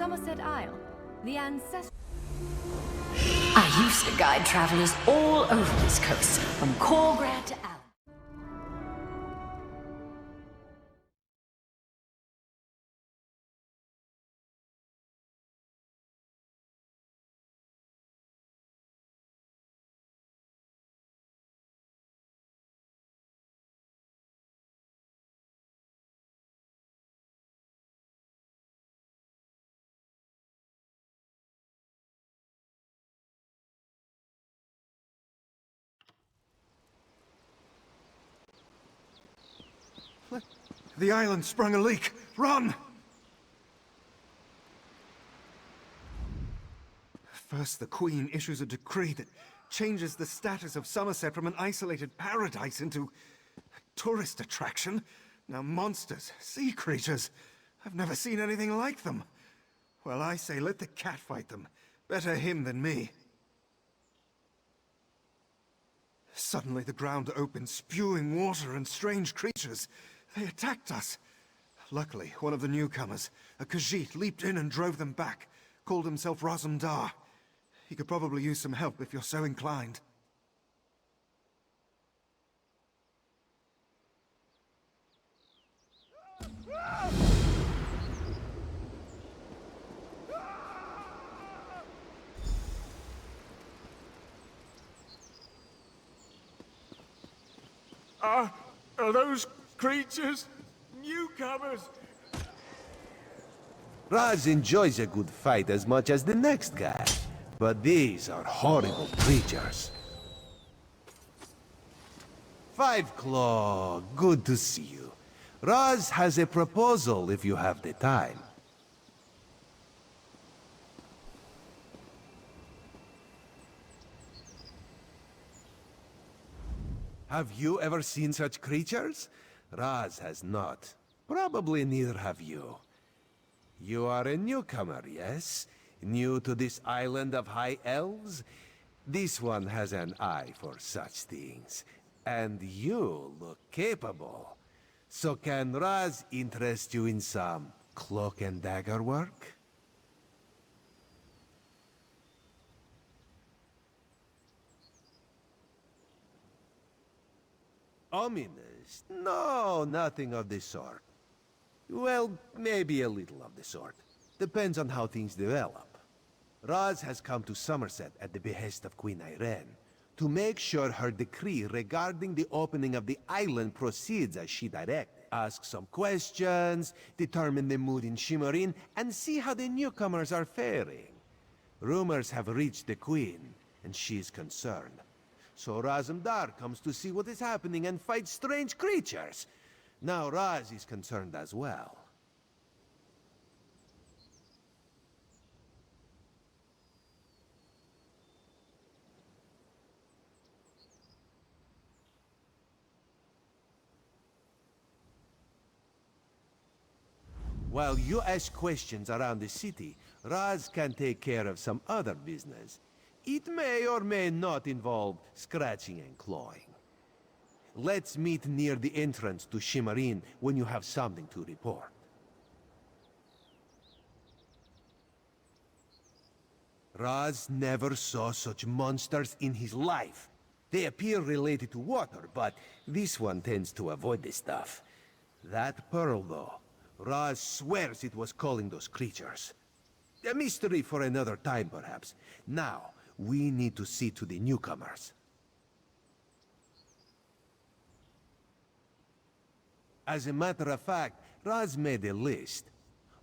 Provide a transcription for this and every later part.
Summerset Isle, the ancestral... I used to guide travelers all over this coast, from Corgrad to Allen. The island sprung a leak! Run! First, the Queen issues a decree that changes the status of Summerset from an isolated paradise into a tourist attraction. Now monsters, sea creatures, I've never seen anything like them. Well, I say let the cat fight them. Better him than me. Suddenly the ground opened, spewing water and strange creatures. They attacked us. Luckily, one of the newcomers, a Khajiit, leaped in and drove them back. Called himself Razum-dar. He could probably use some help if you're so inclined. Are those creatures newcomers? Raz enjoys a good fight as much as the next guy, but these are horrible creatures. Five Claw, good to see you. Raz has a proposal if you have the time. Have you ever seen such creatures? Raz has not. Probably neither have you. You are a newcomer, yes? New to this island of high elves? This one has an eye for such things. And you look capable. So can Raz interest you in some cloak and dagger work? Ominous? No, nothing of the sort. Well, maybe a little of the sort. Depends on how things develop. Raz has come to Summerset at the behest of Queen Irene to make sure her decree regarding the opening of the island proceeds as she directed. Ask some questions, determine the mood in Shimmerin, and see how the newcomers are faring. Rumors have reached the Queen, and she is concerned. So Razum-dar comes to see what is happening and fight strange creatures. Now Raz is concerned as well. While you ask questions around the city, Raz can take care of some other business. It may or may not involve scratching and clawing. Let's meet near the entrance to Shimmerin when you have something to report. Raz never saw such monsters in his life. They appear related to water, but this one tends to avoid this stuff. That pearl, though, Raz swears it was calling those creatures. A mystery for another time, perhaps. Now, we need to see to the newcomers. As a matter of fact, Raz made a list.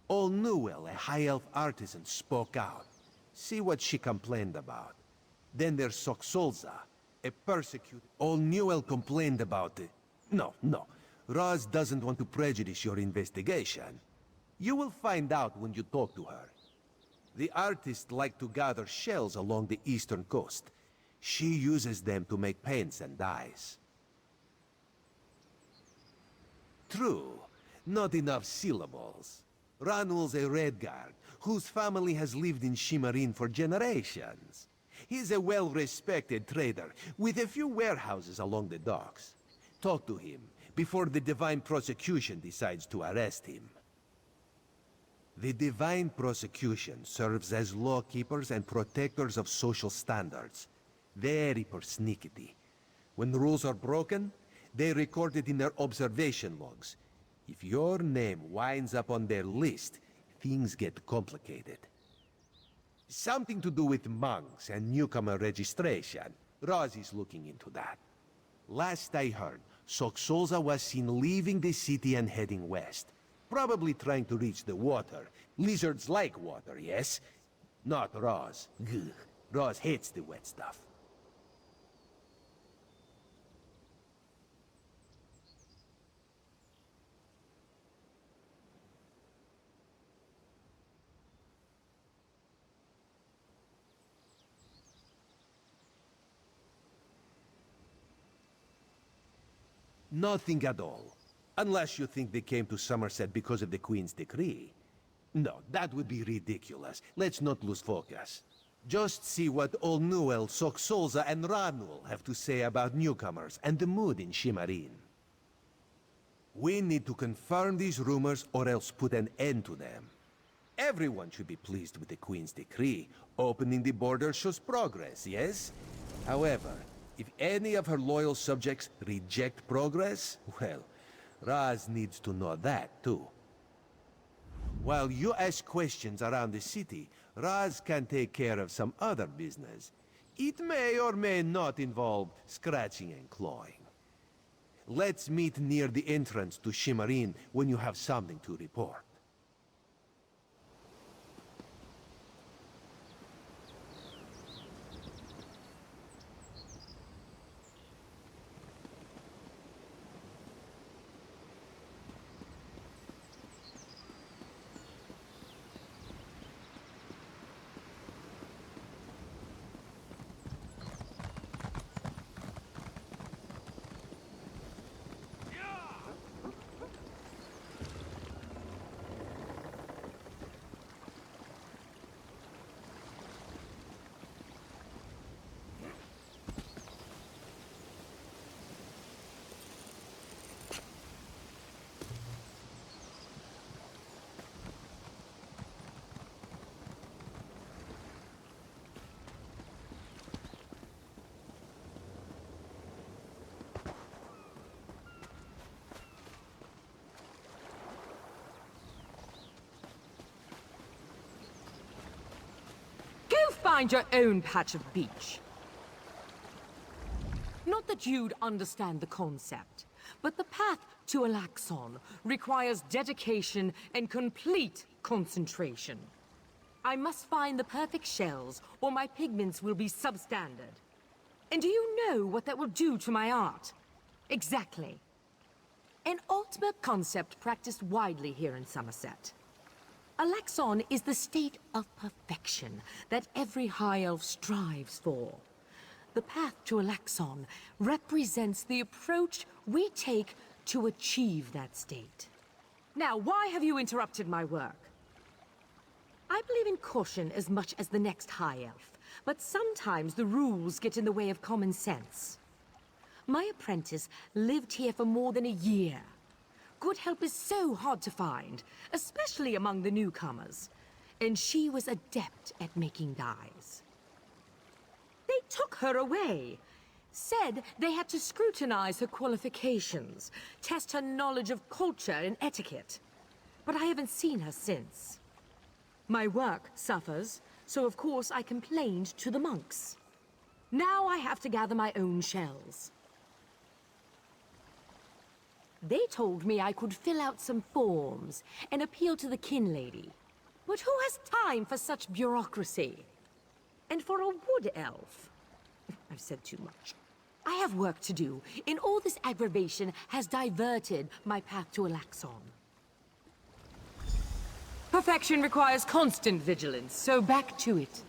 All Newell, a high elf artisan, spoke out. See what she complained about. Then there's Soxolza, a persecuted. All Newell complained about it. No. Raz doesn't want to prejudice your investigation. You will find out when you talk to her. The artists like to gather shells along the eastern coast. She uses them to make paints and dyes. True, not enough syllables. Ranul's a Redguard, whose family has lived in Shimmerin for generations. He's a well-respected trader, with a few warehouses along the docks. Talk to him, before the Divine Prosecution decides to arrest him. The Divine Prosecution serves as law-keepers and protectors of social standards. Very persnickety. When rules are broken, they record it in their observation logs. If your name winds up on their list, things get complicated. Something to do with monks and newcomer registration. Razi's looking into that. Last I heard, Soxolza was seen leaving the city and heading west. Probably trying to reach the water. Lizards like water, yes? Not Raz. Gugh. Raz hates the wet stuff. Nothing at all. Unless you think they came to Summerset because of the Queen's decree. No, that would be ridiculous. Let's not lose focus. Just see what Olnuel, Soxolza, and Ranul have to say about newcomers and the mood in Shimarin. We need to confirm these rumors or else put an end to them. Everyone should be pleased with the Queen's decree. Opening the border shows progress, yes? However, if any of her loyal subjects reject progress, well, Raz needs to know that, too. While you ask questions around the city, Raz can take care of some other business. It may or may not involve scratching and clawing. Let's meet near the entrance to Shimarin when you have something to report. Find your own patch of beach. Not that you'd understand the concept, but the path to Alaxon requires dedication and complete concentration. I must find the perfect shells, or my pigments will be substandard. And do you know what that will do to my art? Exactly. An ultimate concept practiced widely here in Summerset. Alaxon is the state of perfection that every High Elf strives for. The path to Alaxon represents the approach we take to achieve that state. Now, why have you interrupted my work? I believe in caution as much as the next High Elf, but sometimes the rules get in the way of common sense. My apprentice lived here for more than a year. Good help is so hard to find, especially among the newcomers. And she was adept at making dyes. They took her away. Said they had to scrutinize her qualifications, test her knowledge of culture and etiquette. But I haven't seen her since. My work suffers, so of course I complained to the monks. Now I have to gather my own shells. They told me I could fill out some forms and appeal to the kin lady. But who has time for such bureaucracy? And for a wood elf? I've said too much. I have work to do, and all this aggravation has diverted my path to Alaxon. Perfection requires constant vigilance, so back to it.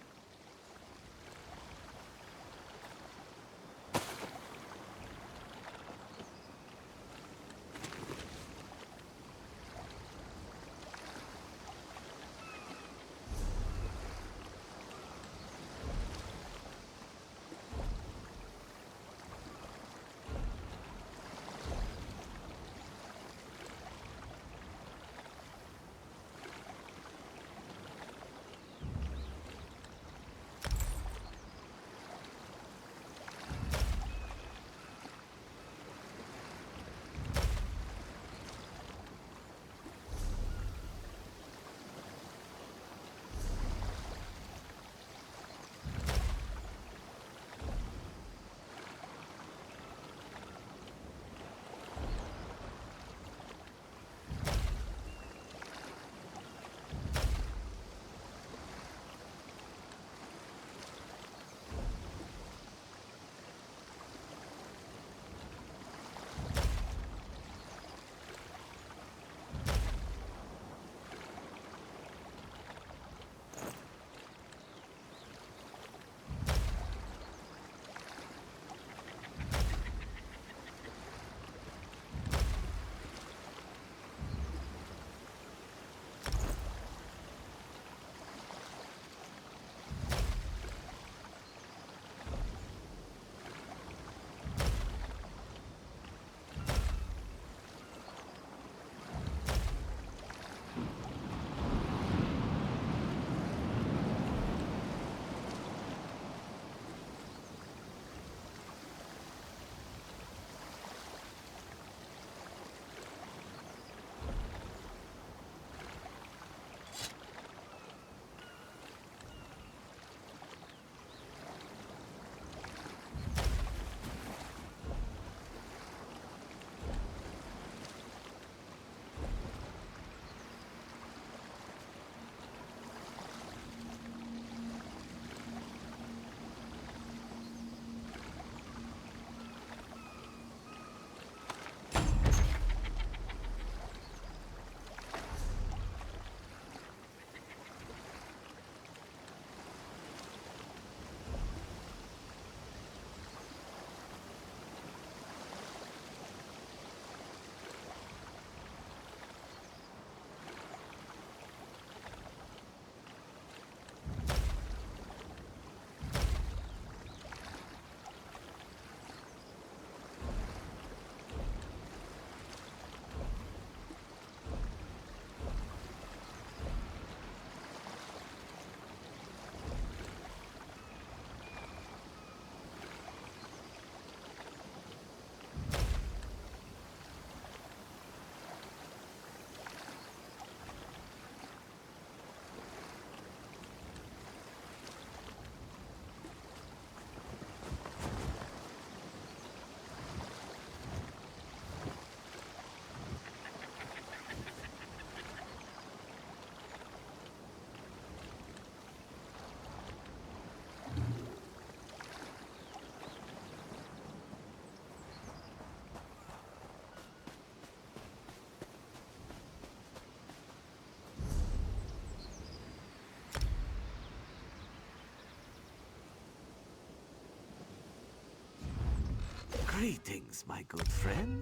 Greetings, my good friend.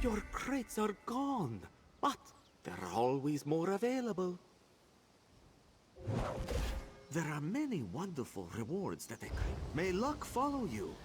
Your crates are gone, but there are always more available. There are many wonderful rewards that they claim. May luck follow you.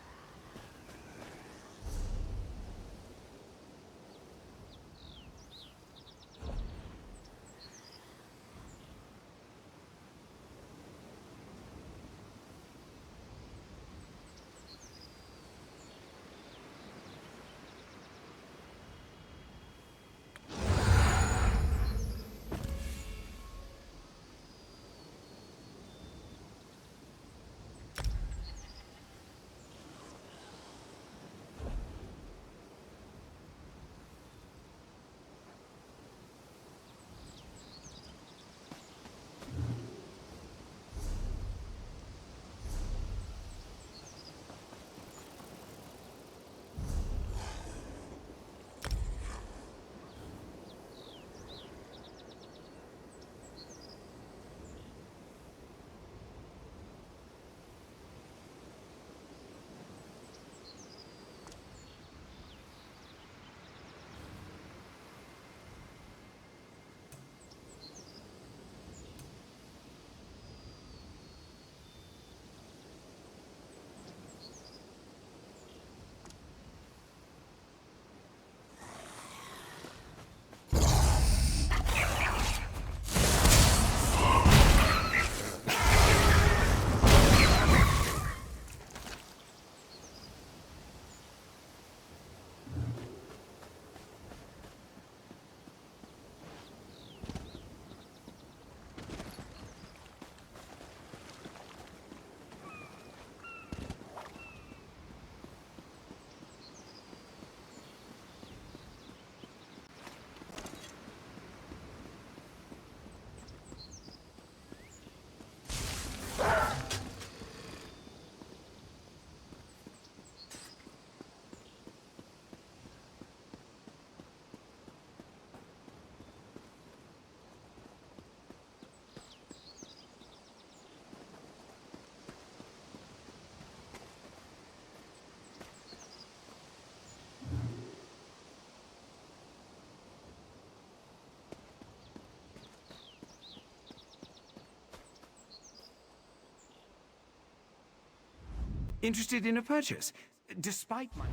Interested in a purchase? Despite my...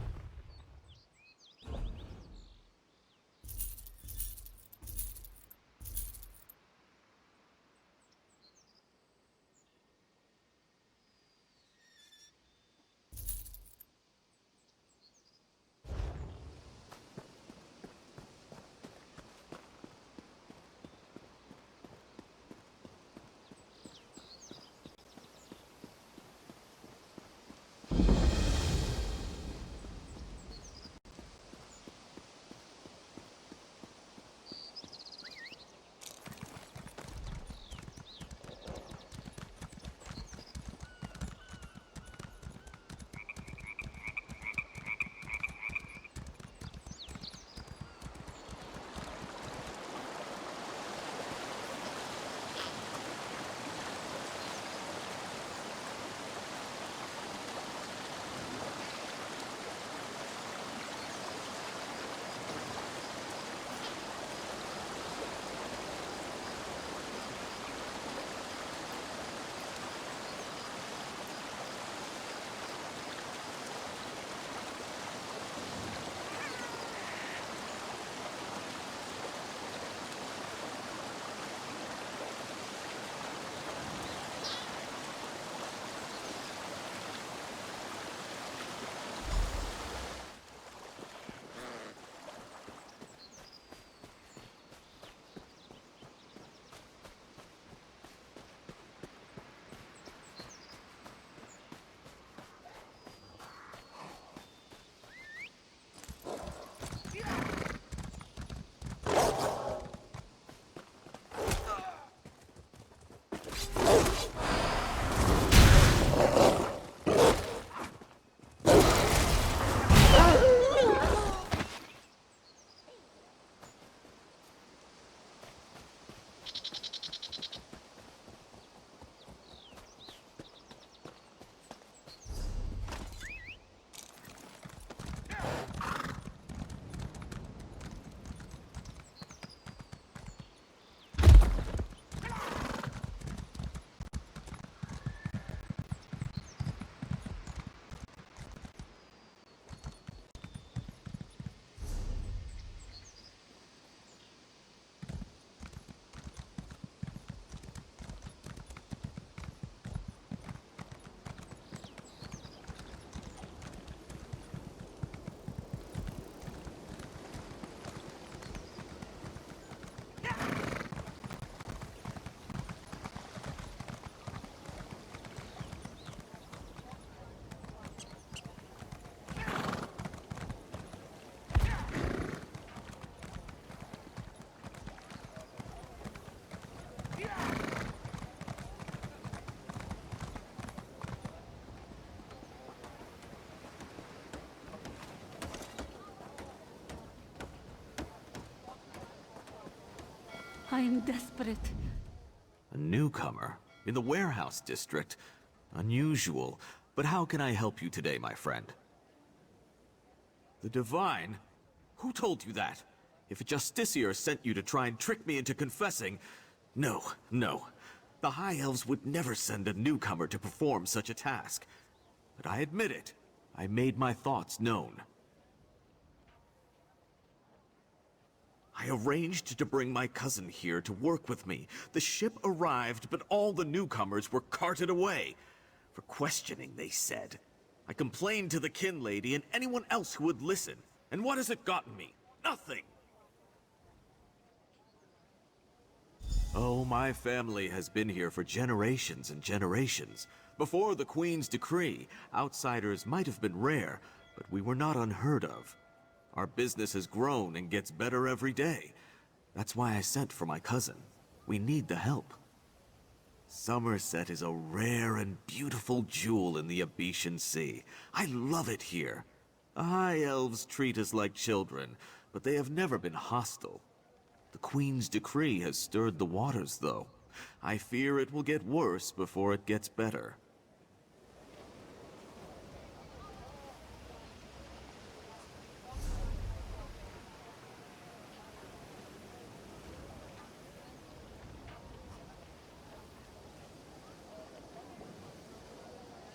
I am desperate. A newcomer? In the warehouse district? Unusual. But how can I help you today, my friend? The Divine? Who told you that? If a Justiciar sent you to try and trick me into confessing... No, no. The High Elves would never send a newcomer to perform such a task. But I admit it. I made my thoughts known. I arranged to bring my cousin here to work with me. The ship arrived, but all the newcomers were carted away. For questioning, they said. I complained to the kin lady and anyone else who would listen. And what has it gotten me? Nothing! Oh, my family has been here for generations and generations. Before the Queen's decree, outsiders might have been rare, but we were not unheard of. Our business has grown and gets better every day. That's why I sent for my cousin. We need the help. Summerset is a rare and beautiful jewel in the Abetian Sea. I love it here. The High Elves treat us like children, but they have never been hostile. The Queen's decree has stirred the waters, though. I fear it will get worse before it gets better.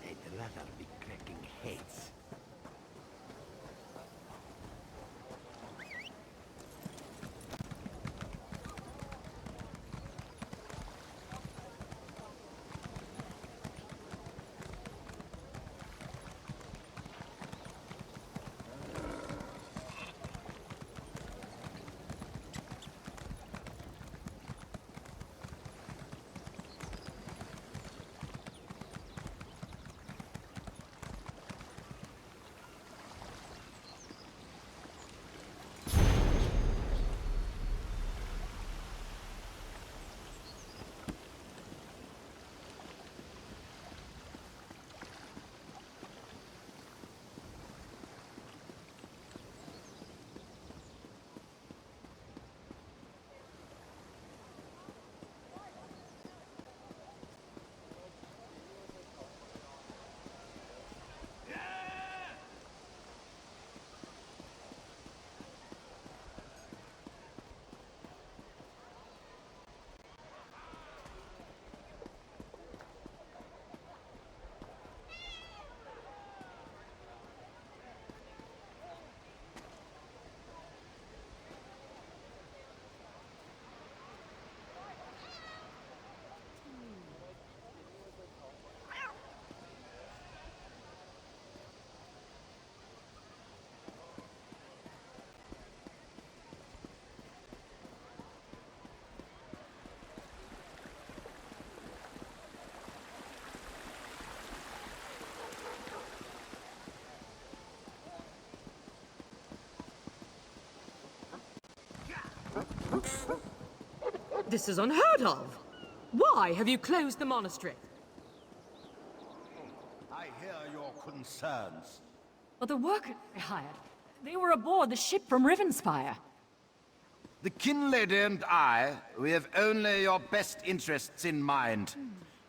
They'd rather be cracking heads. This is unheard of! Why have you closed the monastery? I hear your concerns. Well, the workers I hired, they were aboard the ship from Rivenspire. The kin lady and I, we have only your best interests in mind.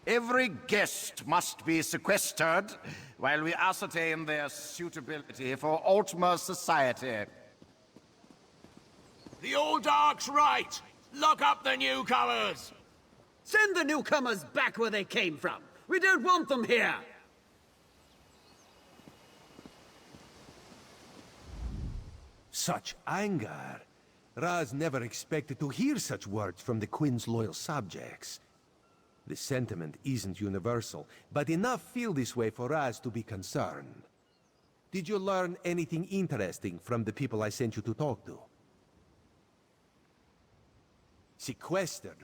Every guest must be sequestered while we ascertain their suitability for Ultima society. The old Dark's right! Lock up the newcomers! Send the newcomers back where they came from. We don't want them here. Such anger. Raz never expected to hear such words from the Queen's loyal subjects. The sentiment isn't universal, but enough feel this way for Raz to be concerned. Did you learn anything interesting from the people I sent you to talk to? Sequestered,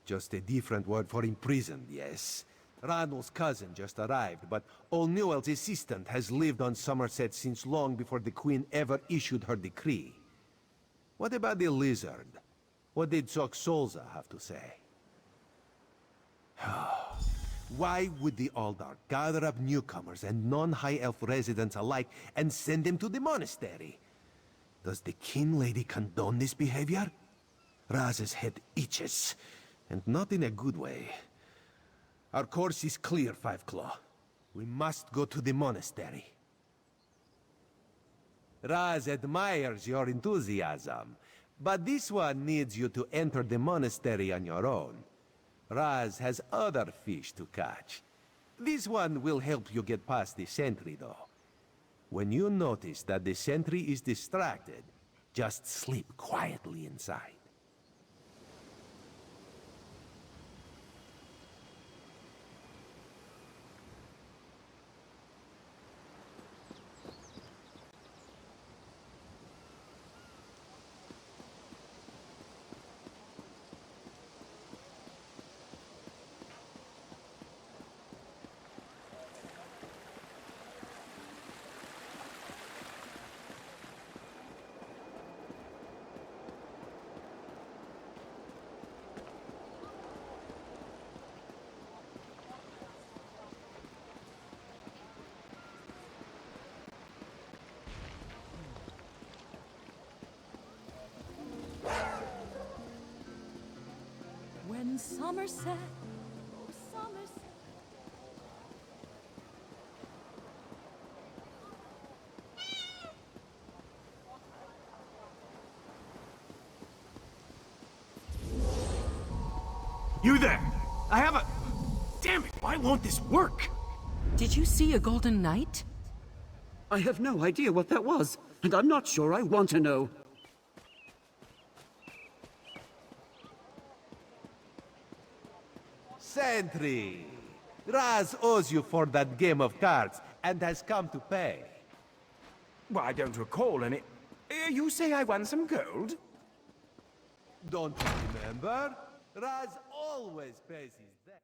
Just a different word for imprisoned, yes. Ranul's cousin just arrived, but O'Newell's assistant has lived on Summerset since long before the Queen ever issued her decree. What about the lizard? What did Solza have to say? Why would the Aldar gather up newcomers and non-High Elf residents alike and send them to the monastery? Does the kin lady condone this behavior? Raz's head itches, and not in a good way. Our course is clear, Five Claw. We must go to the monastery. Raz admires your enthusiasm, but this one needs you to enter the monastery on your own. Raz has other fish to catch. This one will help you get past the sentry, though. When you notice that the sentry is distracted, just sleep quietly inside. When Summerset, oh Summerset. You there! I have a... Damn it, why won't this work? Did you see a golden knight? I have no idea what that was, and I'm not sure I want to know. Sentry! Raz owes you for that game of cards, and has come to pay. Well, I don't recall any... You say I won some gold? Don't you remember? Raz always pays his debt.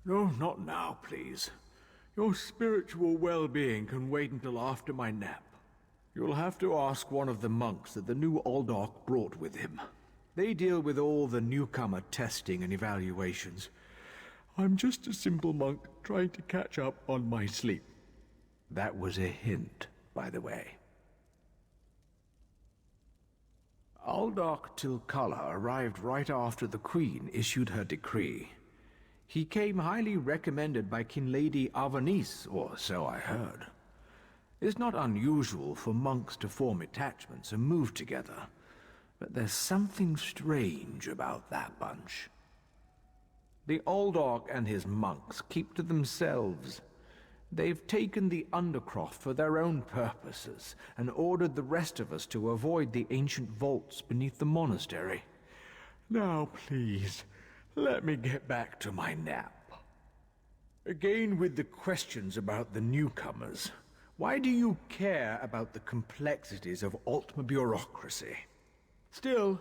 No, not now, please. Your spiritual well-being can wait until after my nap. You'll have to ask one of the monks that the new Aldork brought with him. They deal with all the newcomer testing and evaluations. I'm just a simple monk trying to catch up on my sleep. That was a hint, by the way. Aldork Tilkala arrived right after the Queen issued her decree. He came highly recommended by King Lady Avanice, or so I heard. It's not unusual for monks to form attachments and move together, but there's something strange about that bunch. The Aldorc and his monks keep to themselves. They've taken the Undercroft for their own purposes and ordered the rest of us to avoid the ancient vaults beneath the monastery. Now, please, let me get back to my nap. Again with the questions about the newcomers. Why do you care about the complexities of Altma bureaucracy? Still,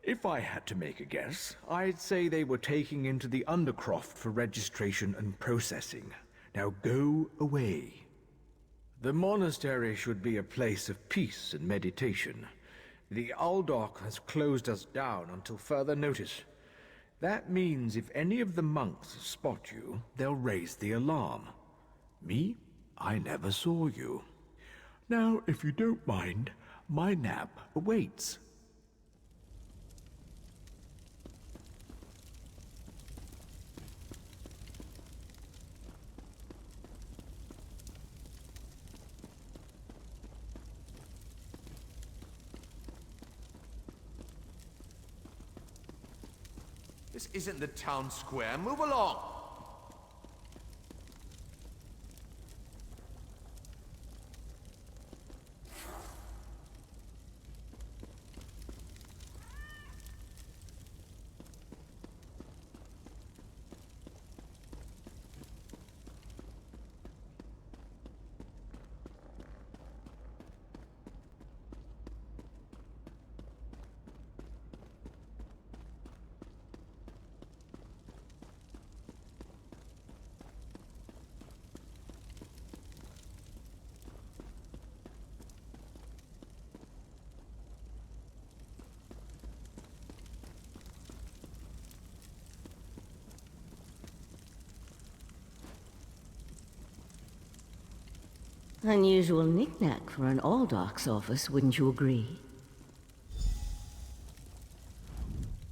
if I had to make a guess, I'd say they were taking into the Undercroft for registration and processing. Now go away. The monastery should be a place of peace and meditation. The Aldorc has closed us down until further notice. That means if any of the monks spot you, they'll raise the alarm. Me? I never saw you. Now, if you don't mind, my nap awaits. This isn't the town square. Move along! Unusual knick-knack for an Aldorc's office, wouldn't you agree?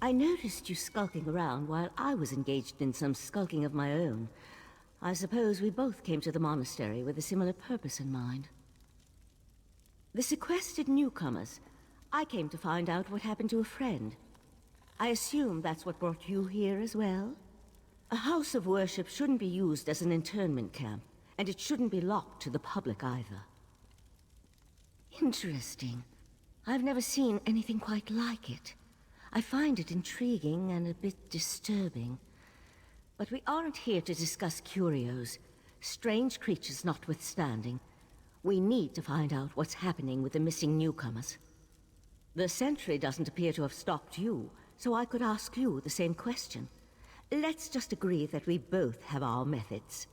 I noticed you skulking around while I was engaged in some skulking of my own. I suppose we both came to the monastery with a similar purpose in mind. The sequestered newcomers. I came to find out what happened to a friend. I assume that's what brought you here as well? A house of worship shouldn't be used as an internment camp. And it shouldn't be locked to the public either. Interesting. I've never seen anything quite like it. I find it intriguing and a bit disturbing. But we aren't here to discuss curios. Strange creatures notwithstanding, we need to find out what's happening with the missing newcomers. The sentry doesn't appear to have stopped you, so I could ask you the same question. Let's just agree that we both have our methods.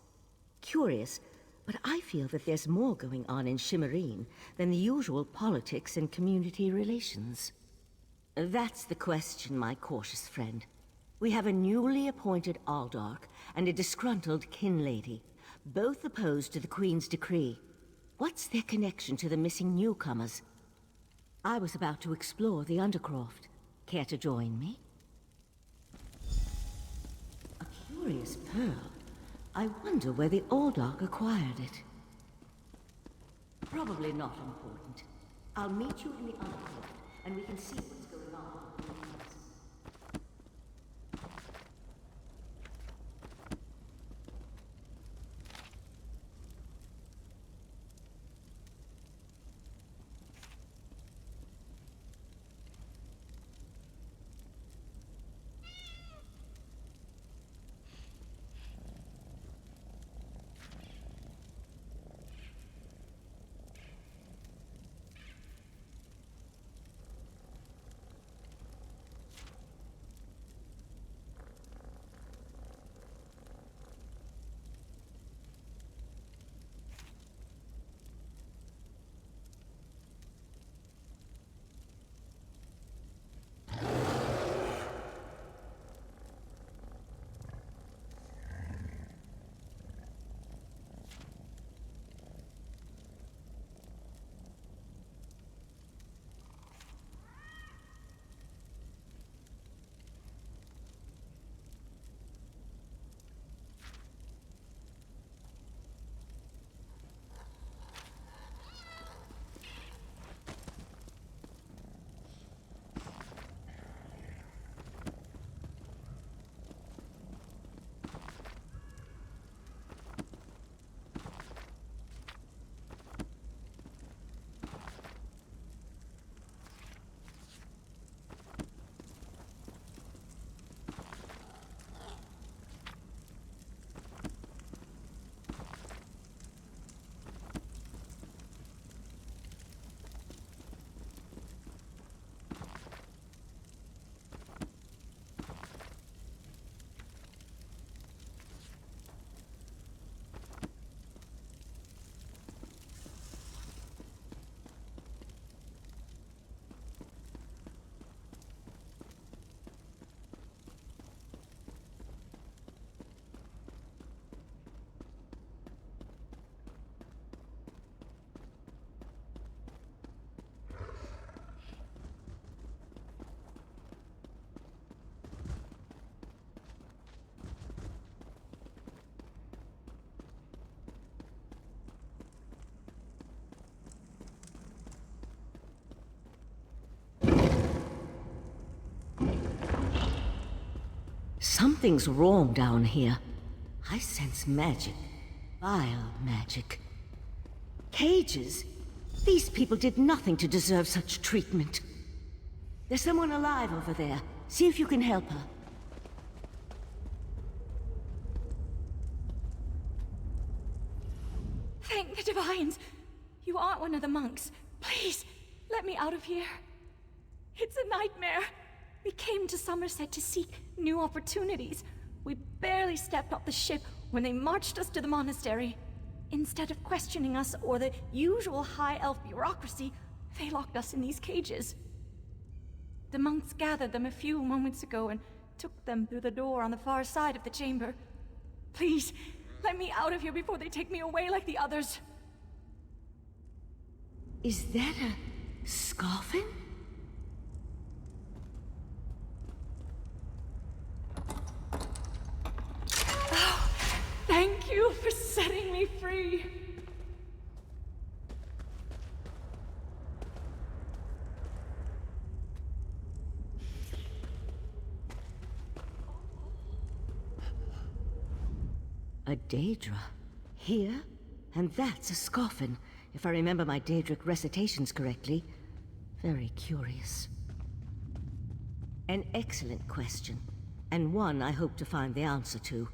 Curious, but I feel that there's more going on in Shimmerine than the usual politics and community relations. That's the question, my cautious friend. We have a newly appointed Aldorc and a disgruntled kin lady, both opposed to the Queen's decree. What's their connection to the missing newcomers? I was about to explore the Undercroft. Care to join me? A curious pearl. I wonder where the Aldorc acquired it. Probably not important. I'll meet you in the Undercroft, and we can see what's going on. Something's wrong down here. I sense magic. Vile magic. Cages? These people did nothing to deserve such treatment. There's someone alive over there. See if you can help her. Thank the Divines! You aren't one of the monks. Please, let me out of here. It's a nightmare. We came to Summerset to seek new opportunities. We barely stepped off the ship when they marched us to the monastery. Instead of questioning us or the usual high elf bureaucracy, they locked us in these cages. The monks gathered them a few moments ago and took them through the door on the far side of the chamber. Please, let me out of here before they take me away like the others. Is that a scoffin? Oh, thank you for setting me free. A Daedra. Here? And that's a scoffin, if I remember my Daedric recitations correctly. Very curious. An excellent question, and one I hope to find the answer to.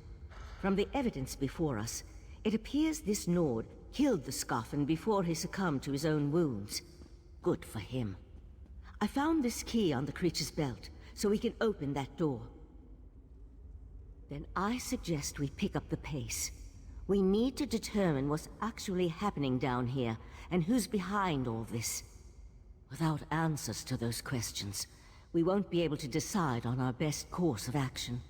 From the evidence before us, it appears this Nord killed the scoffin before he succumbed to his own wounds. Good for him. I found this key on the creature's belt, so we can open that door. Then I suggest we pick up the pace. We need to determine what's actually happening down here, and who's behind all this. Without answers to those questions, we won't be able to decide on our best course of action.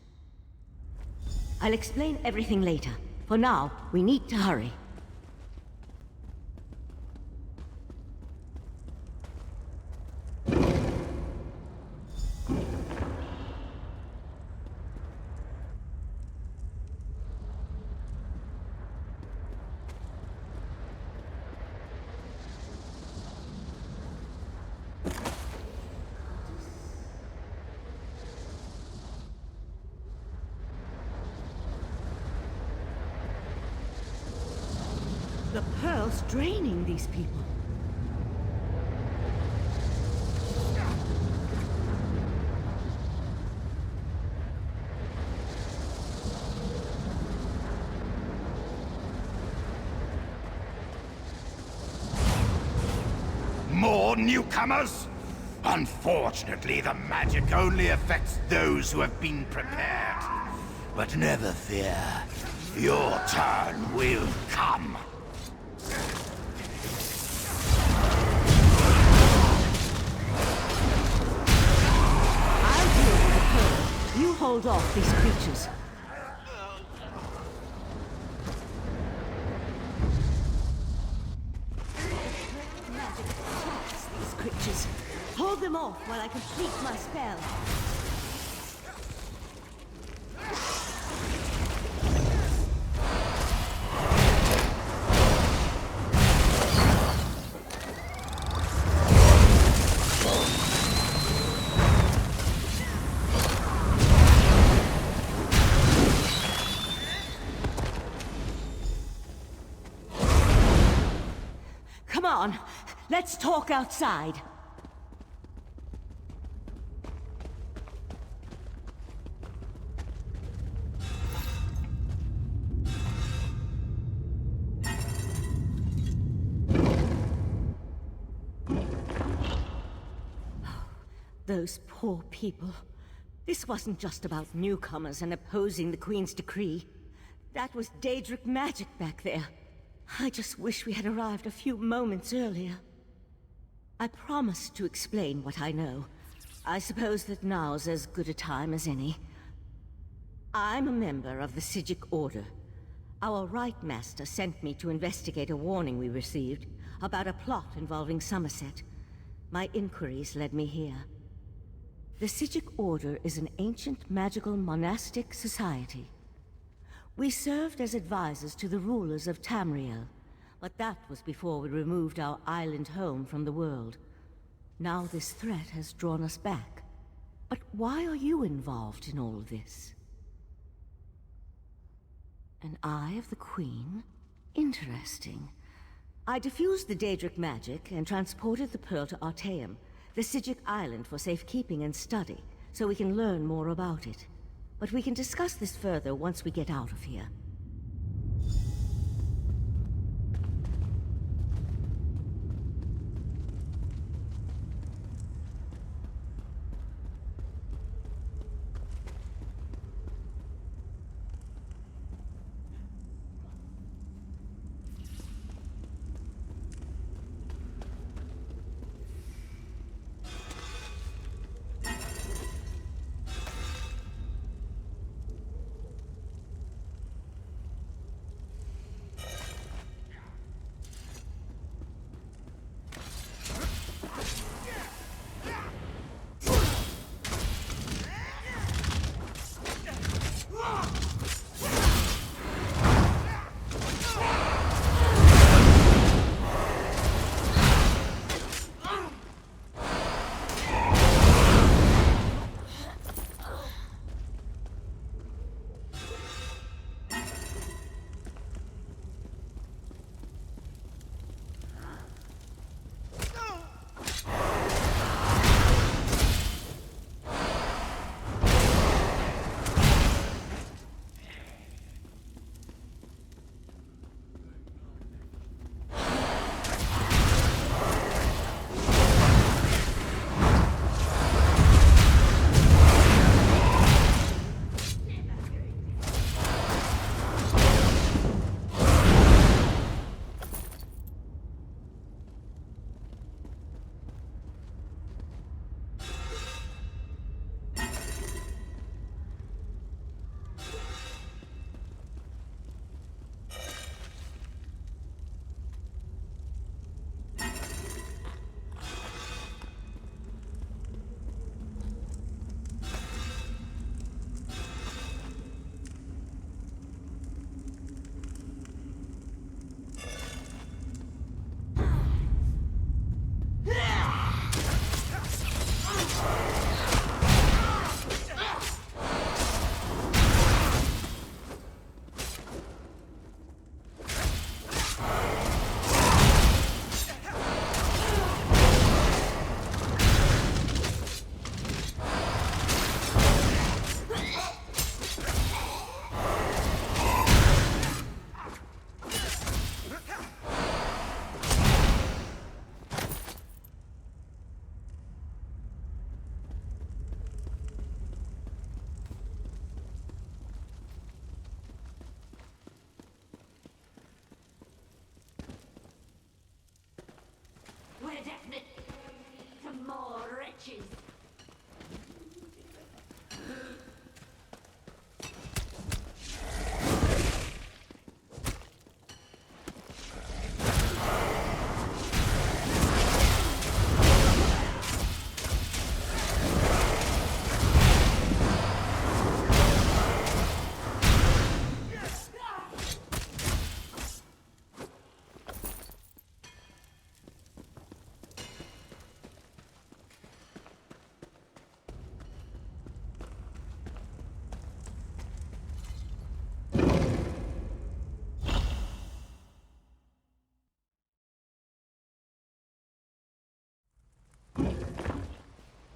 I'll explain everything later. For now, we need to hurry. The pearl's draining these people. More newcomers? Unfortunately, the magic only affects those who have been prepared. But never fear. Your turn will come. I'll deal with the pearl. You hold off these creatures. Magic attacks these creatures. Hold them off while I complete my spell. Come on, let's talk outside. Those poor people. This wasn't just about newcomers and opposing the Queen's decree. That was Daedric magic back there. I just wish we had arrived a few moments earlier. I promised to explain what I know. I suppose that now's as good a time as any. I'm a member of the Psijic Order. Our Right Master sent me to investigate a warning we received about a plot involving Summerset. My inquiries led me here. The Psijic Order is an ancient magical monastic society. We served as advisors to the rulers of Tamriel, but that was before we removed our island home from the world. Now this threat has drawn us back. But why are you involved in all this? An Eye of the Queen? Interesting. I diffused the Daedric magic and transported the pearl to Artaeum, the Sigic island, for safekeeping and study, so we can learn more about it. But we can discuss this further once we get out of here.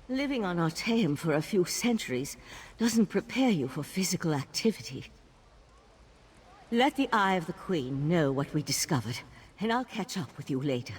Living on Artaeum for a few centuries doesn't prepare you for physical activity. Let the Eye of the Queen know what we discovered, and I'll catch up with you later.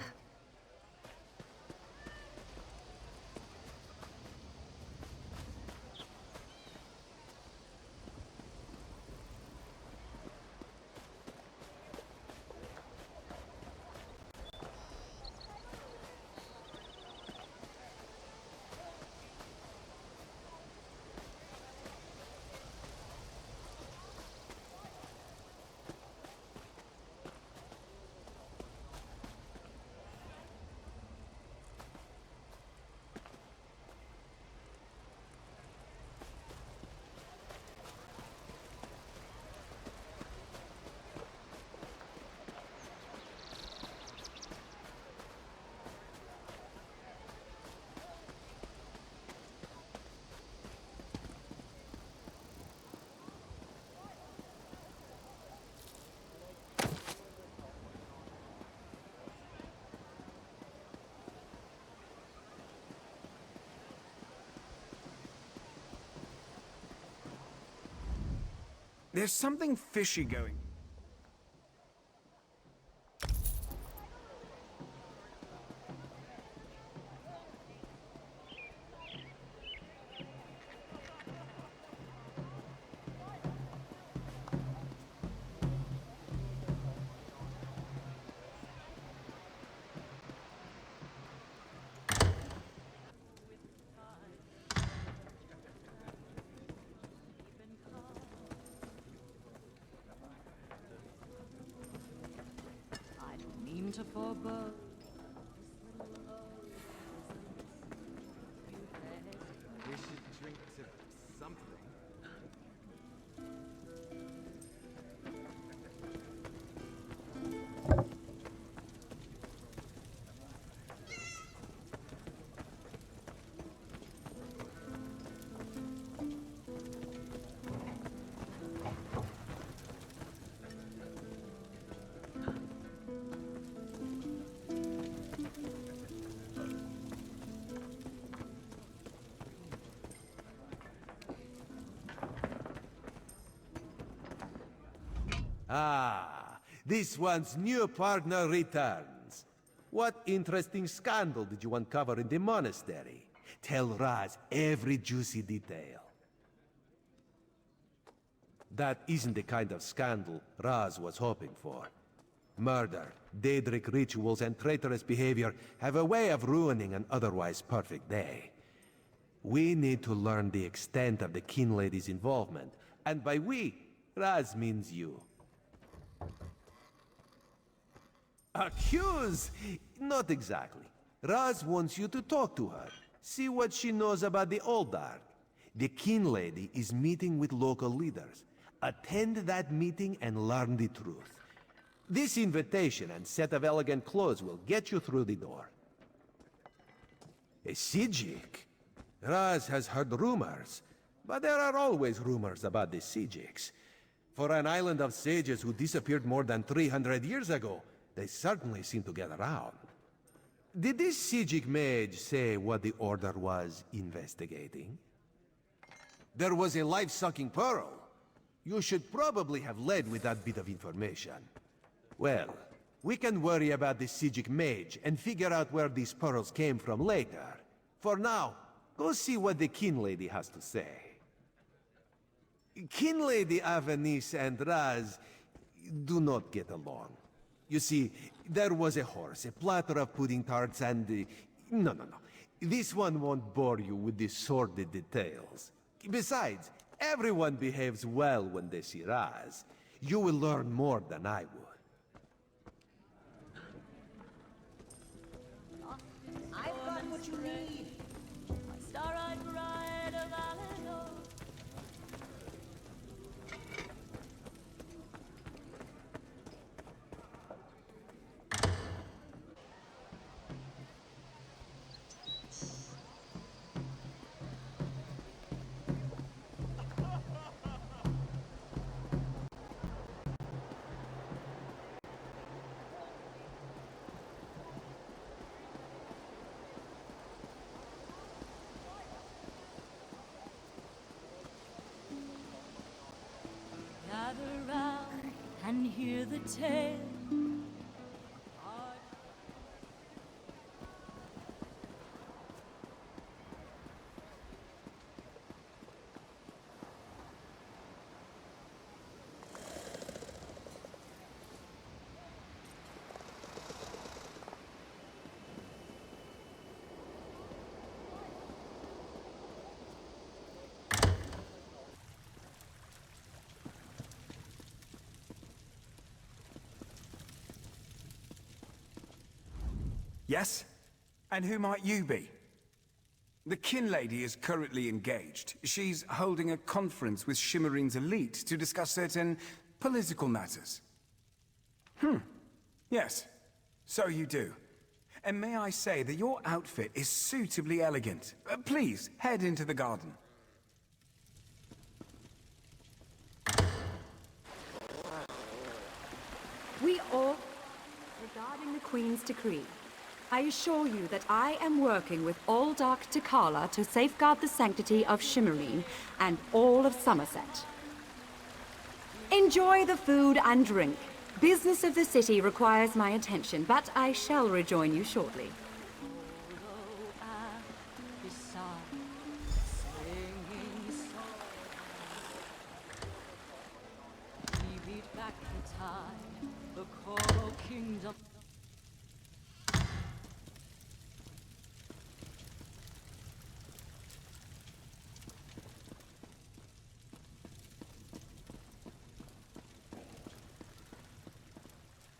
There's something fishy going. To forebode. We should drink to something. Ah, this one's new partner returns. What interesting scandal did you uncover in the monastery? Tell Raz every juicy detail. That isn't the kind of scandal Raz was hoping for. Murder, Daedric rituals, and traitorous behavior have a way of ruining an otherwise perfect day. We need to learn the extent of the Kin Lady's involvement, and by we, Raz means you. Accuse? Not exactly. Raz wants you to talk to her. See what she knows about the Oldar. The Kin Lady is meeting with local leaders. Attend that meeting and learn the truth. This invitation and set of elegant clothes will get you through the door. A Sijik? Raz has heard rumors, but there are always rumors about the Sijiks. For an island of sages who disappeared more than 300 years ago, they certainly seem to get around. Did this Sijik mage say what the Order was investigating? There was a life-sucking pearl. You should probably have led with that bit of information. Well, we can worry about the Sijik mage and figure out where these pearls came from later. For now, go see what the Kin Lady has to say. Kin Lady Avanice and Raz do not get along. You see, there was a horse, a platter of pudding tarts, and... No. This one won't bore you with the sordid details. Besides, everyone behaves well when they see Raz. You will learn more than I would. I've got what you need. Star-eyed bride of Alenor. Gather round and hear the tale. Yes? And who might you be? The Kin Lady is currently engaged. She's holding a conference with Shimmerine's elite to discuss certain political matters. Yes. So you do. And may I say that your outfit is suitably elegant. Please, head into the garden. We all... Regarding the Queen's decree, I assure you that I am working with all Dark T'Kala to safeguard the sanctity of Shimmerine and all of Summerset. enjoy the food and drink. Business of the city requires my attention, but I shall rejoin you shortly.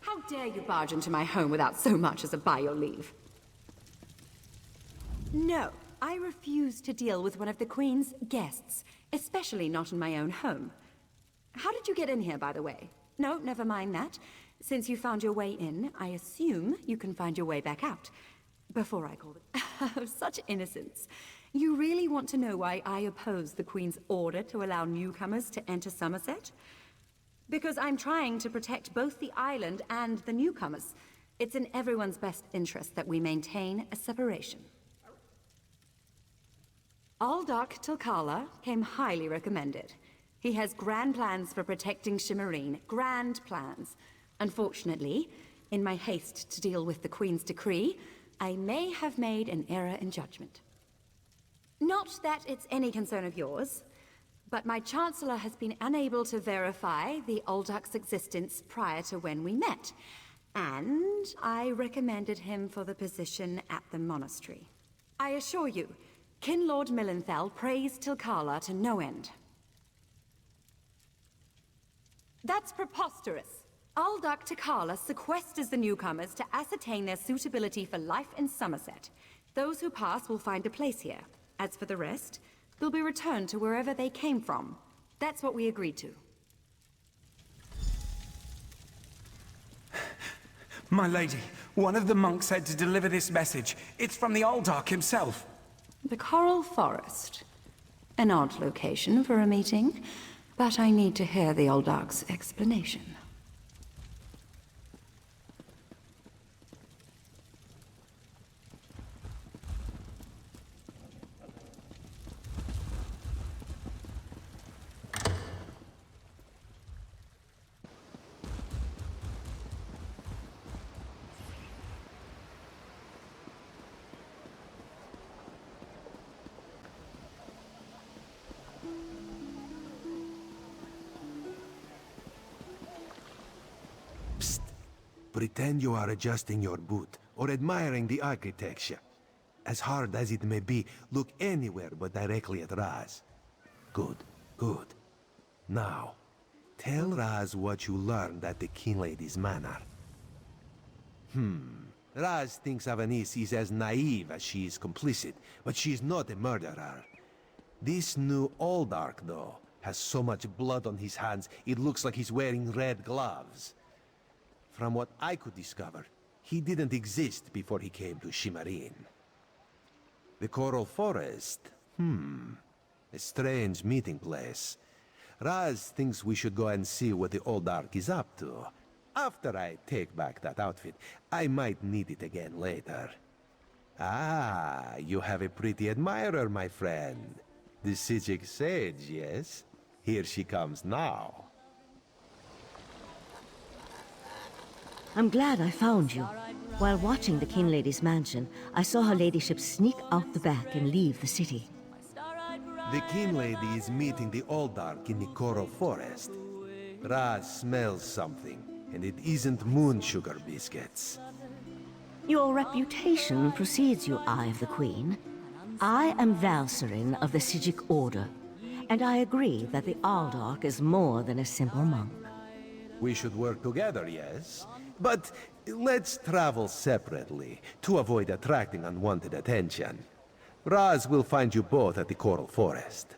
How dare you barge into my home without so much as a by your leave? No, I refuse to deal with one of the Queen's guests, especially not in my own home. How did you get in here, by the way? No, never mind that. Since you found your way in, I assume you can find your way back out. Before I called it... Such innocence. You really want to know why I oppose the Queen's order to allow newcomers to enter Summerset? Because I'm trying to protect both the island and the newcomers. It's in everyone's best interest that we maintain a separation. Aldark Tilkala came highly recommended. He has grand plans for protecting Shimmerine. Grand plans. Unfortunately, in my haste to deal with the Queen's decree, I may have made an error in judgment. Not that it's any concern of yours, but my Chancellor has been unable to verify the Aldark's existence prior to when we met, and I recommended him for the position at the monastery. I assure you, Kinlord Millenthal praised Tilkala to no end. That's preposterous. Aldark Tilkala sequesters the newcomers to ascertain their suitability for life in Summerset. Those who pass will find a place here. As for the rest, they'll be returned to wherever they came from. That's what we agreed to. My lady, one of the monks said to deliver this message. It's from the Aldark himself. The Coral Forest. An odd location for a meeting, but I need to hear the Aldark's explanation. Pretend you are adjusting your boot, or admiring the architecture. As hard as it may be, look anywhere but directly at Raz. Good, good. Now, tell Raz what you learned at the King Lady's manor. Raz thinks Avanice is as naive as she is complicit, but she's not a murderer. This new Aldark, though, has so much blood on his hands, it looks like he's wearing red gloves. From what I could discover, he didn't exist before he came to Shimmerine. The Coral Forest? A strange meeting place. Raz thinks we should go and see what the Aldark is up to. After I take back that outfit, I might need it again later. Ah, you have a pretty admirer, my friend. The Sijic Sage, yes? Here she comes now. I'm glad I found you. While watching the King Lady's mansion, I saw her ladyship sneak out the back and leave the city. The King Lady is meeting the Aldark in the Coral Forest. Raz smells something, and it isn't moon sugar biscuits. Your reputation precedes you, Eye of the Queen. I am Valcerin of the Sijic Order, and I agree that the Aldark is more than a simple monk. We should work together, yes? But let's travel separately, to avoid attracting unwanted attention. Raz will find you both at the Coral Forest.